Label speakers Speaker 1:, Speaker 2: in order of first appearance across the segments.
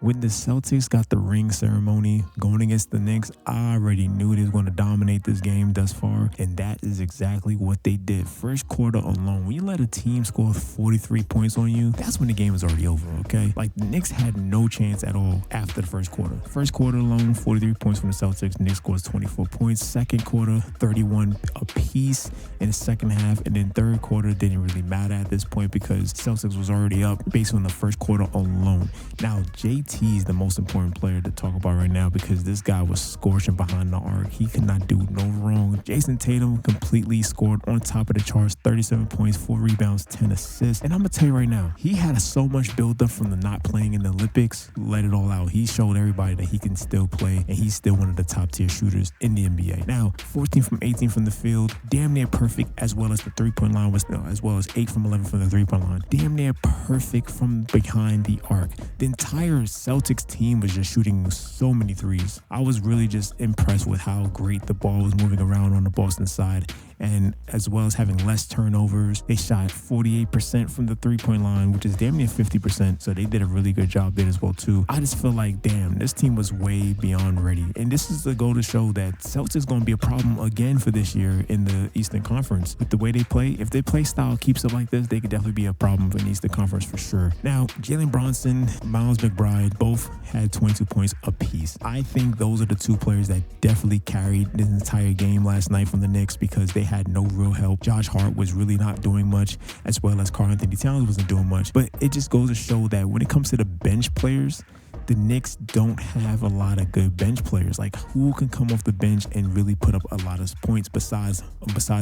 Speaker 1: When the Celtics got the ring ceremony going against the Knicks, I already knew they was going to dominate this game thus far, and that is exactly what they did. First quarter alone, when you let a team score 43 points on you, that's when the game is already over, okay? Like, the Knicks had no chance at all after the first quarter. First quarter alone, 43 points from the Celtics. Knicks scores 24 points. Second quarter, 31 apiece in the second half, and then third quarter didn't really matter at this point because Celtics was already up based on the first quarter alone. Now, JT is the most important player to talk about right now because this guy was scorching behind the arc. He could not do no wrong. Jayson Tatum completely scored on top of the charts, 37 points, 4 rebounds, 10 assists. And I'm going to tell you right now, he had so much build up from the not playing in the Olympics. Let it all out. He showed everybody that he can still play, and he's still one of the top tier shooters in the NBA. Now, 14 from 18 from the field, damn near perfect, as well as the three-point line was, as well as 8 from 11 from the three-point line. Damn near perfect from behind the arc. The entire Celtics team was just shooting so many threes. I was really just impressed with how great the ball was moving around on the Boston side, and as well as having less turnovers. They shot 48% from the three-point line, which is damn near 50%, so they did a really good job there as well too. I just feel like, damn, this team was way beyond ready, and this is the goal to show that Celtics going to be a problem again for this year in the Eastern Conference. With the way they play, if their play style keeps up like this, they could definitely be a problem for the Eastern Conference for sure. Now, Jalen Brunson, Miles McBride, both had 22 points apiece. I think those are the two players that definitely carried this entire game last night from the Knicks because they had no real help. Josh Hart was really not doing much, as well as Karl-Anthony Towns wasn't doing much. But it just goes to show that when it comes to the bench players, the Knicks don't have a lot of good bench players. Like, who can come off the bench and really put up a lot of points besides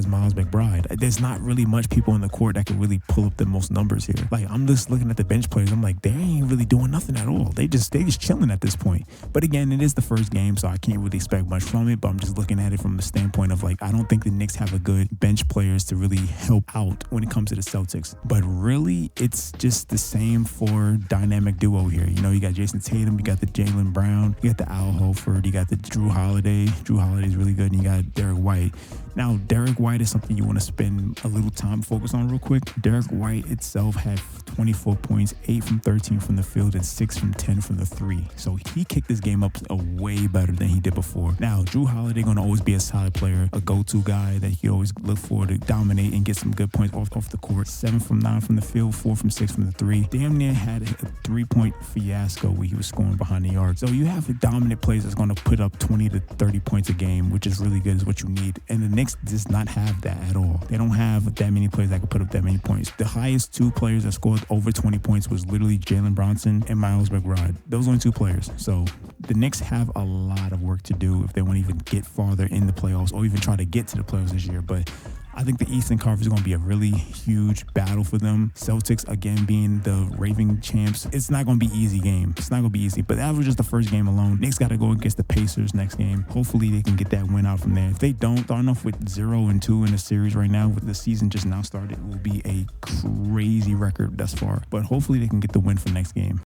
Speaker 1: Miles McBride? There's not really much people on the court that can really pull up the most numbers here. Like, I'm just looking at the bench players. I'm like, they ain't really doing nothing at all. They just chilling at this point. But again, it is the first game, so I can't really expect much from it. But I'm just looking at it from the standpoint of, like, I don't think the Knicks have a good bench players to really help out when it comes to the Celtics. But really, it's just the same for dynamic duo here. You know, you got Jayson Tatum, you got the Jaylen Brown, you got the Al Horford, you got the Drew Holiday. Drew Holiday is really good, and you got Derek White. Now, Derek White is something you want to spend a little time focus on real quick. Derek White itself had 24 points, 8 from 13 from the field, and 6 from 10 from the three. So he kicked this game up way better than he did before. Now, Drew Holiday going to always be a solid player, a go-to guy that you always look for to dominate and get some good points off the court. 7 from 9 from the field, 4 from 6 from the three. Damn near had a 3-point fiasco where he was scoring behind the arc. So you have a dominant player that's going to put up 20 to 30 points a game, which is really good, is what you need. And the Knicks does not have that at all. They don't have that many players that can put up that many points. The highest two players that scored over 20 points was literally Jalen Brunson and Miles McBride. Those are only two players. So the Knicks have a lot of work to do if they want to even get farther in the playoffs or even try to get to the playoffs this year. But I think the Eastern Conference is going to be a really huge battle for them. Celtics, again, being the reigning champs, it's not going to be an easy game. It's not going to be easy, but that was just the first game alone. Knicks got to go against the Pacers next game. Hopefully, they can get that win out from there. If they don't, starting off with 0-2 in the series right now, with the season just now started, it will be a crazy record thus far. But hopefully, they can get the win for next game.